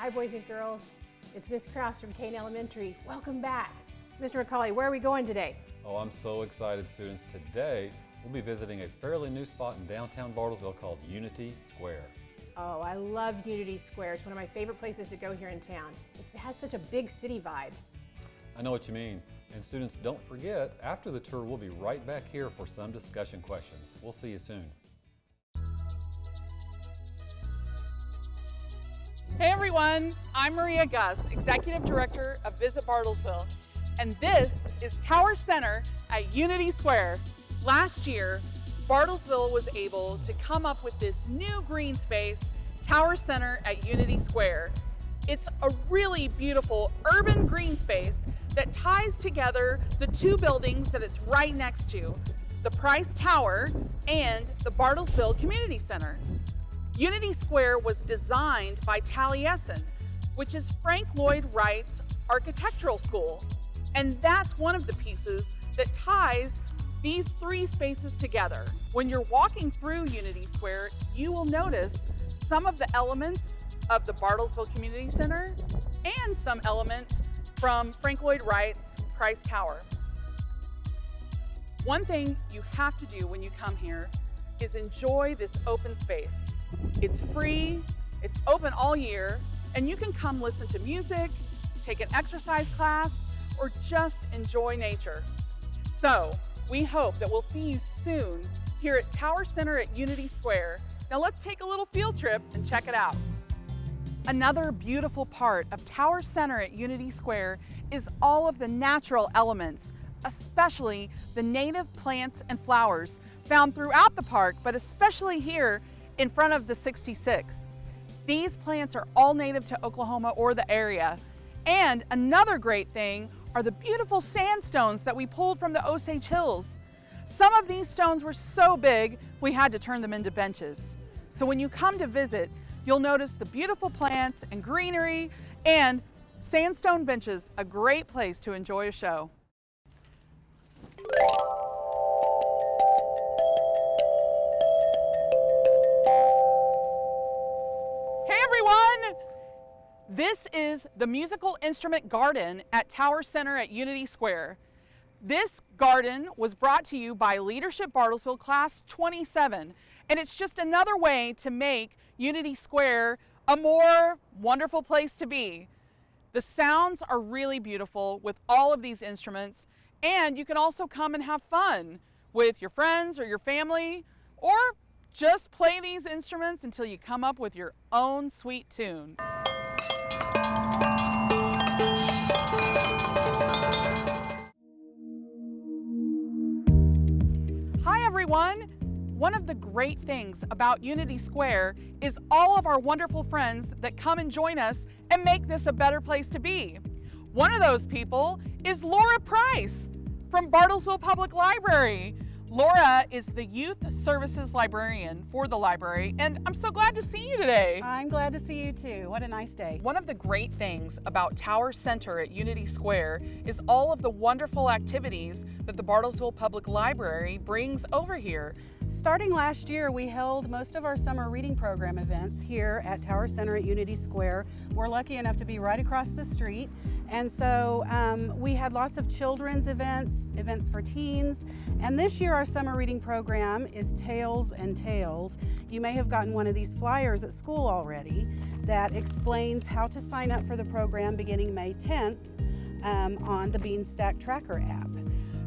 Hi, boys and girls. It's Miss Krause from Kane Elementary. Welcome back. Mr. McCauley, where are we going today? Oh, I'm so excited, students. Today, we'll be visiting a fairly new spot in downtown Bartlesville called Unity Square. Oh, I love Unity Square. It's one of my favorite places to go here in town. It has such a big city vibe. I know what you mean. And students, don't forget, after the tour, we'll be right back here for some discussion questions. We'll see you soon. Hey everyone, I'm Maria Gus, Executive Director of Visit Bartlesville, and this is Tower Center at Unity Square. Last year, Bartlesville was able to come up with this new green space, Tower Center at Unity Square. It's a really beautiful urban green space that ties together the two buildings that it's right next to, the Price Tower and the Bartlesville Community Center. Unity Square was designed by Taliesin, which is Frank Lloyd Wright's architectural school. And that's one of the pieces that ties these three spaces together. When you're walking through Unity Square, you will notice some of the elements of the Bartlesville Community Center and some elements from Frank Lloyd Wright's Price Tower. One thing you have to do when you come here is enjoy this open space. It's free, it's open all year, and you can come listen to music, take an exercise class, or just enjoy nature. So, we hope that we'll see you soon here at Tower Center at Unity Square. Now let's take a little field trip and check it out. Another beautiful part of Tower Center at Unity Square is all of the natural elements, especially the native plants and flowers found throughout the park, but especially here in front of the 66. These plants are all native to Oklahoma or the area. And another great thing are the beautiful sandstones that we pulled from the Osage Hills. Some of these stones were so big, we had to turn them into benches. So when you come to visit, you'll notice the beautiful plants and greenery and sandstone benches, a great place to enjoy a show. Hey everyone! This is the musical instrument garden at Tower Center at Unity Square. This garden was brought to you by Leadership Bartlesville Class 27, and it's just another way to make Unity Square a more wonderful place to be. The sounds are really beautiful with all of these instruments, and you can also come and have fun with your friends or your family, or just play these instruments until you come up with your own sweet tune. Hi everyone! One of the great things about Unity Square is all of our wonderful friends that come and join us and make this a better place to be. One of those people is Laura Price from Bartlesville Public Library. Laura is the Youth Services Librarian for the library, and I'm so glad to see you today. I'm glad to see you too. What a nice day. One of the great things about Tower Center at Unity Square is all of the wonderful activities that the Bartlesville Public Library brings over here. Starting last year, we held most of our summer reading program events here at Tower Center at Unity Square. We're lucky enough to be right across the street. And so we had lots of children's events for teens. And this year our summer reading program is Tales and Tales. You may have gotten one of these flyers at school already that explains how to sign up for the program beginning May 10th on the Beanstack Tracker app.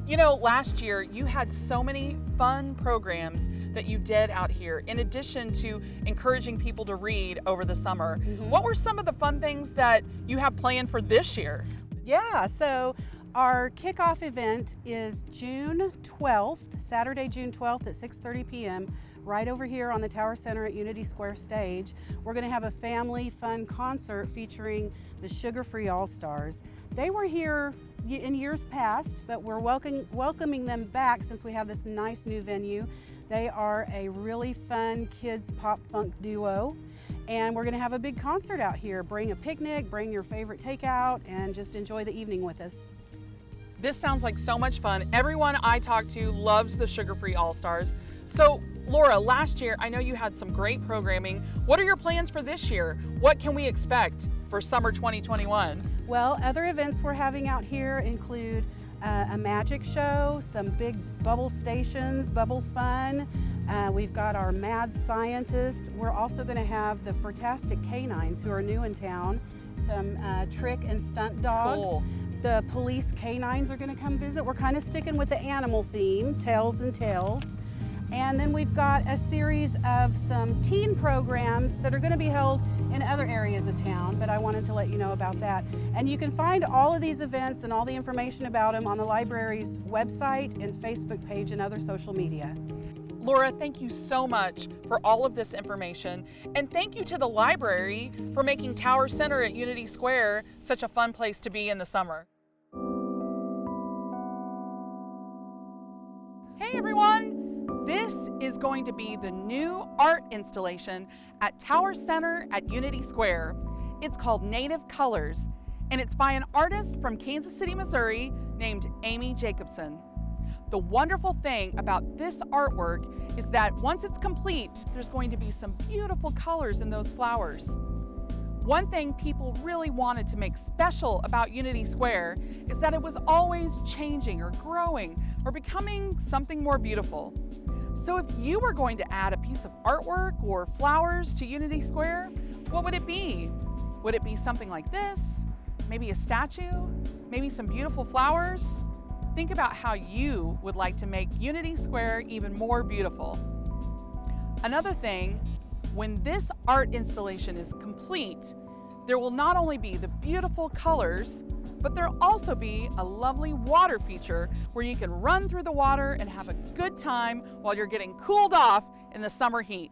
You know, last year you had so many fun programs that you did out here, in addition to encouraging people to read over the summer. Mm-hmm. What were some of the fun things that you have planned for this year? Yeah, so our kickoff event is June 12th, Saturday, June 12th at 6:30 p.m. right over here on the Tower Center at Unity Square stage. We're going to have a family fun concert featuring the Sugar Free All-Stars. They were here in years past, but we're welcoming them back since we have this nice new venue. They are a really fun kids pop funk duo, and we're going to have a big concert out here. Bring a picnic, bring your favorite takeout, and just enjoy the evening with us. This sounds like so much fun. Everyone I talk to loves the Sugar Free All-Stars. So Laura, last year I know you had some great programming. What are your plans for this year? What can we expect for summer 2021? Well, other events we're having out here include a magic show, some big bubble stations, bubble fun. We've got our mad scientist. We're also going to have the Fantastic Canines, who are new in town, some trick and stunt dogs. Cool. The police canines are going to come visit. We're kind of sticking with the animal theme, Tails and Tales. And then we've got a series of some teen programs that are going to be held in other areas of town, but I wanted to let you know about that. And you can find all of these events and all the information about them on the library's website and Facebook page and other social media. Laura, thank you so much for all of this information. And thank you to the library for making Tower Center at Unity Square such a fun place to be in the summer. Hey everyone! This is going to be the new art installation at Tower Center at Unity Square. It's called Native Colors, and it's by an artist from Kansas City, Missouri named Amy Jacobson. The wonderful thing about this artwork is that once it's complete, there's going to be some beautiful colors in those flowers. One thing people really wanted to make special about Unity Square is that it was always changing or growing or becoming something more beautiful. So if you were going to add a piece of artwork or flowers to Unity Square, what would it be? Would it be something like this? Maybe a statue? Maybe some beautiful flowers? Think about how you would like to make Unity Square even more beautiful. Another thing, when this art installation is complete, there will not only be the beautiful colors, but there'll also be a lovely water feature where you can run through the water and have a good time while you're getting cooled off in the summer heat.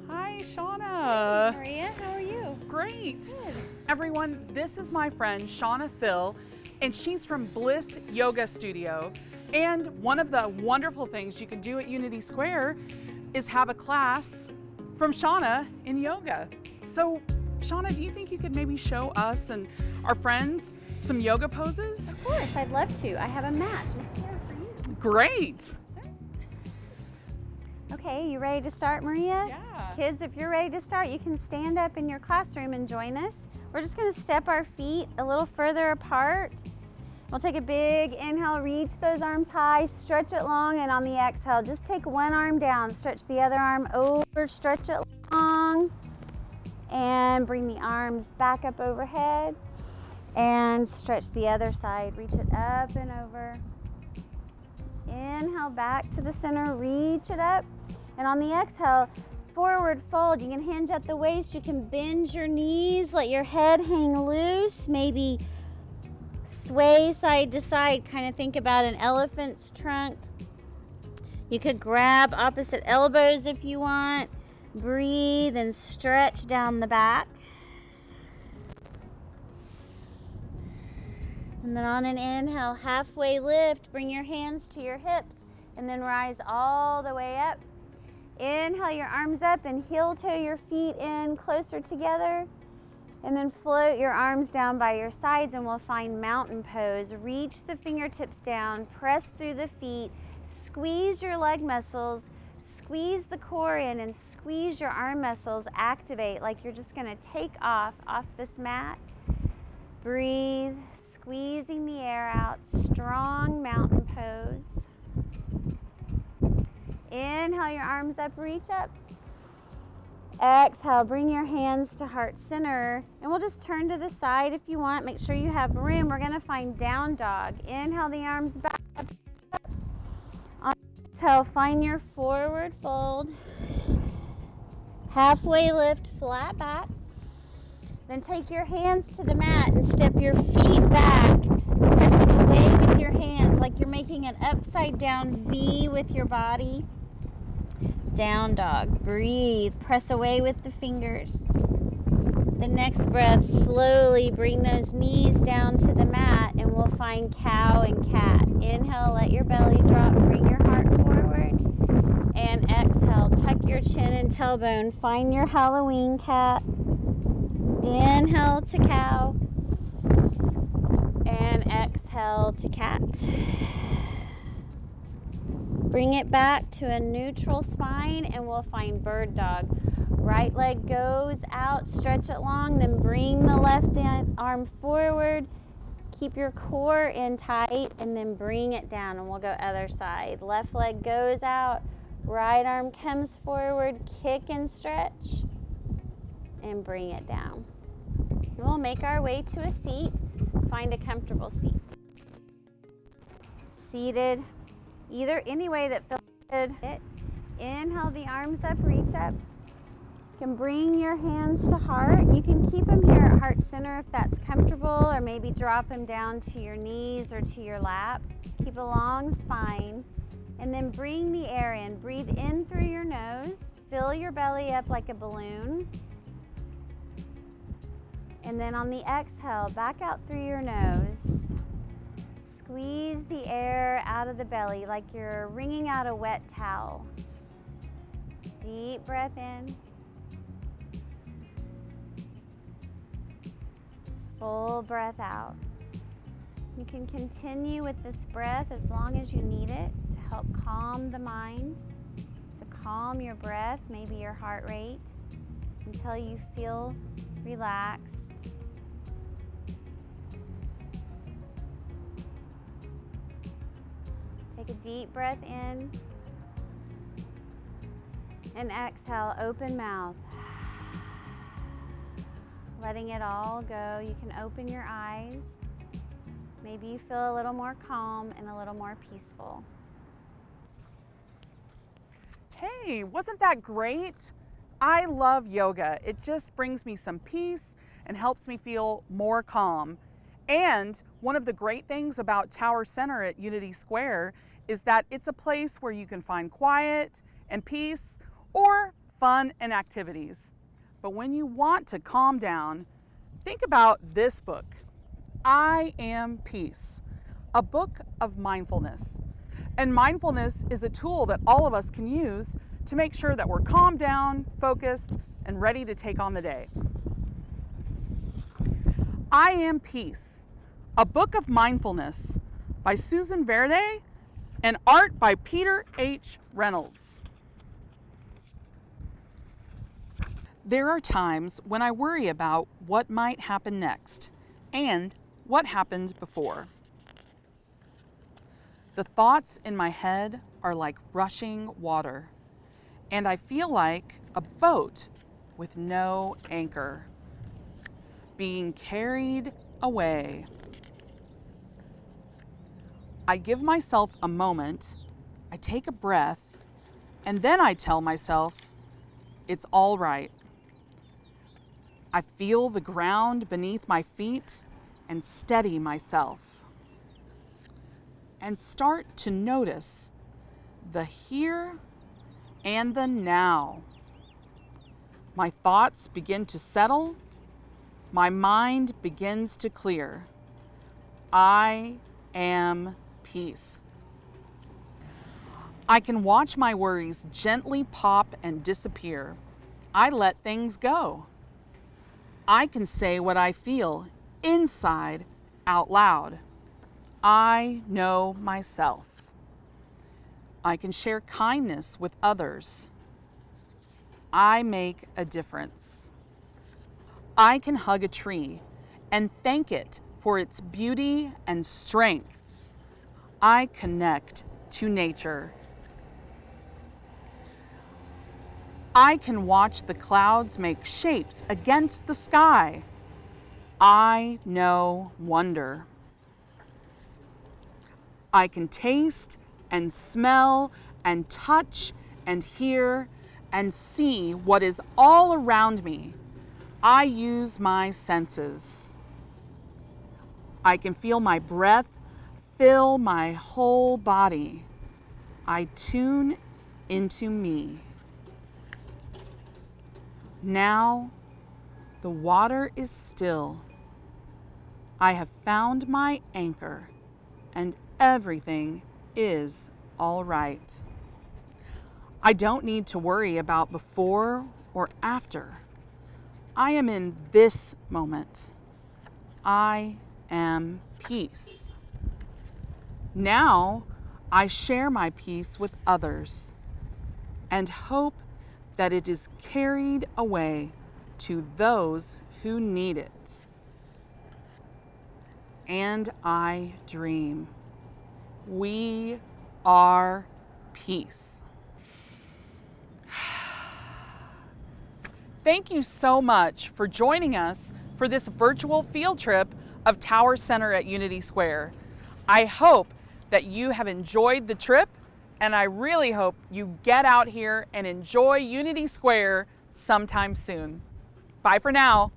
Hi, Shauna. Maria, how are you? Great. Good. Everyone, this is my friend Shauna Thill, and she's from Bliss Yoga Studio. And one of the wonderful things you can do at Unity Square is have a class from Shauna in yoga. So, Shauna, do you think you could maybe show us and our friends some yoga poses? Of course, I'd love to. I have a mat just here for you. Great. Sir. Okay, you ready to start, Maria? Yeah. Kids, if you're ready to start, you can stand up in your classroom and join us. We're just going to step our feet a little further apart. We'll take a big inhale, reach those arms high, stretch it long, and on the exhale, just take one arm down, stretch the other arm over, stretch it long, and bring the arms back up overhead, and stretch the other side, reach it up and over. Inhale back to the center, reach it up, and on the exhale, forward fold. You can hinge at the waist, you can bend your knees, let your head hang loose, maybe sway side to side, kind of think about an elephant's trunk. You could grab opposite elbows if you want. Breathe and stretch down the back. And then on an inhale, halfway lift, bring your hands to your hips and then rise all the way up. Inhale your arms up and heel toe your feet in closer together. And then float your arms down by your sides and we'll find mountain pose. Reach the fingertips down, press through the feet, squeeze your leg muscles, squeeze the core in and squeeze your arm muscles. Activate like you're just gonna take off this mat. Breathe, squeezing the air out, strong mountain pose. Inhale your arms up, reach up. Exhale, bring your hands to heart center, and we'll just turn to the side if you want. Make sure you have room. We're gonna find down dog. Inhale the arms back up. On exhale, find your forward fold. Halfway lift, flat back. Then take your hands to the mat and step your feet back. Pressing away with your hands like you're making an upside down V with your body. Down dog. Breathe. Press away with the fingers. The next breath, slowly bring those knees down to the mat and we'll find cow and cat. Inhale, let your belly drop, bring your heart forward. And exhale, tuck your chin and tailbone. Find your Halloween cat. Inhale to cow. And exhale to cat. Bring it back to a neutral spine and we'll find bird dog. Right leg goes out, stretch it long, then bring the left arm forward. Keep your core in tight and then bring it down, and we'll go other side. Left leg goes out, right arm comes forward, kick and stretch, and bring it down. We'll make our way to a seat, find a comfortable seat. Seated, any way that feels good. Inhale the arms up, reach up. You can bring your hands to heart. You can keep them here at heart center if that's comfortable, or maybe drop them down to your knees or to your lap. Keep a long spine, and then bring the air in. Breathe in through your nose. Fill your belly up like a balloon. And then on the exhale, back out through your nose. Squeeze the air out of the belly like you're wringing out a wet towel. Deep breath in. Full breath out. You can continue with this breath as long as you need it to help calm the mind, to calm your breath, maybe your heart rate, until you feel relaxed. Take a deep breath in and exhale, open mouth. Letting it all go. You can open your eyes. Maybe you feel a little more calm and a little more peaceful. Hey, wasn't that great? I love yoga. It just brings me some peace and helps me feel more calm. And one of the great things about Tower Center at Unity Square is that it's a place where you can find quiet and peace or fun and activities. But when you want to calm down, think about this book, I Am Peace, a book of mindfulness. And mindfulness is a tool that all of us can use to make sure that we're calmed down, focused, and ready to take on the day. I Am Peace, a book of mindfulness by Susan Verde and art by Peter H. Reynolds. There are times when I worry about what might happen next and what happened before. The thoughts in my head are like rushing water, and I feel like a boat with no anchor, being carried away. I give myself a moment, I take a breath, and then I tell myself, it's all right. I feel the ground beneath my feet and steady myself. And start to notice the here and the now. My thoughts begin to settle. My mind begins to clear. I am peace. I can watch my worries gently pop and disappear. I let things go. I can say what I feel inside out loud. I know myself. I can share kindness with others. I make a difference. I can hug a tree and thank it for its beauty and strength. I connect to nature. I can watch the clouds make shapes against the sky. I know wonder. I can taste and smell and touch and hear and see what is all around me. I use my senses. I can feel my breath fill my whole body. I tune into me. Now, the water is still. I have found my anchor, and everything is all right. I don't need to worry about before or after. I am in this moment. I am peace. Now, I share my peace with others and hope that it is carried away to those who need it. And I dream. We are peace. Thank you so much for joining us for this virtual field trip of Tower Center at Unity Square. I hope that you have enjoyed the trip, and I really hope you get out here and enjoy Unity Square sometime soon. Bye for now.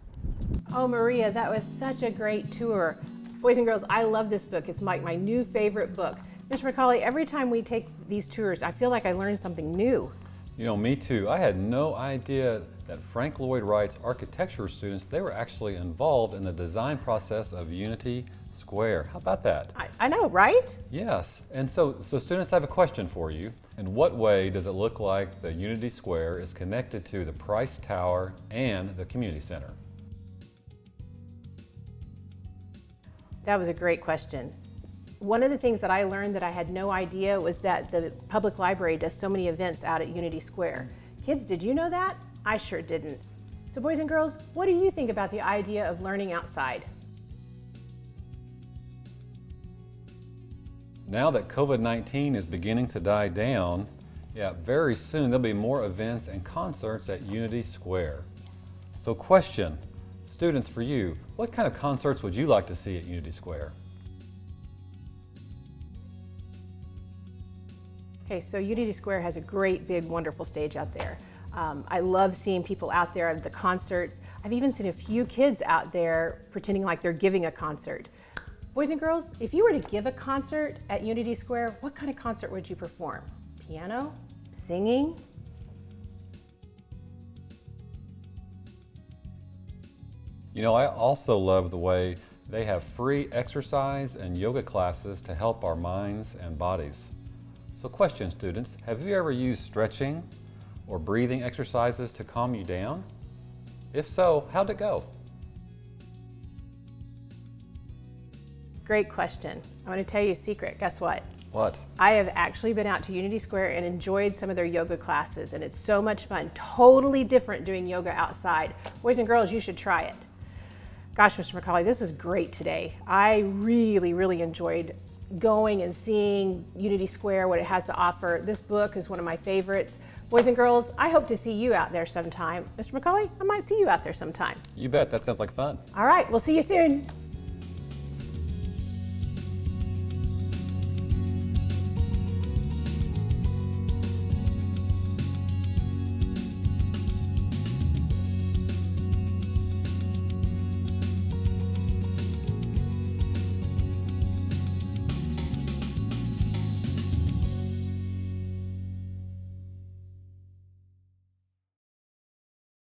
Oh, Maria, that was such a great tour. Boys and girls, I love this book. It's my new favorite book. Mr. McCauley, every time we take these tours, I feel like I learned something new. You know, me too. I had no idea that Frank Lloyd Wright's architecture students, they were actually involved in the design process of Unity Square. How about that? I know, right? Yes. And so students, I have a question for you. In what way does it look like the Unity Square is connected to the Price Tower and the Community Center? That was a great question. One of the things that I learned that I had no idea was that the public library does so many events out at Unity Square. Kids, did you know that? I sure didn't. So boys and girls, what do you think about the idea of learning outside? Now that COVID-19 is beginning to die down, very soon there'll be more events and concerts at Unity Square. So question, students, for you, what kind of concerts would you like to see at Unity Square? Okay, so Unity Square has a great, big, wonderful stage out there. I love seeing people out there at the concerts. I've even seen a few kids out there pretending like they're giving a concert. Boys and girls, if you were to give a concert at Unity Square, what kind of concert would you perform? Piano? Singing? You know, I also love the way they have free exercise and yoga classes to help our minds and bodies. So question, students, have you ever used stretching or breathing exercises to calm you down? If so, how'd it go? Great question. I want to tell you a secret. Guess what? What? I have actually been out to Unity Square and enjoyed some of their yoga classes, and it's so much fun. Totally different doing yoga outside. Boys and girls, you should try it. Gosh, Mr. McCauley, this was great today. I really, really enjoyed going and seeing Unity Square, what it has to offer. This book is one of my favorites. Boys and girls, I hope to see you out there sometime. Mr. McCauley, I might see you out there sometime. You bet, that sounds like fun. All right, we'll see you soon.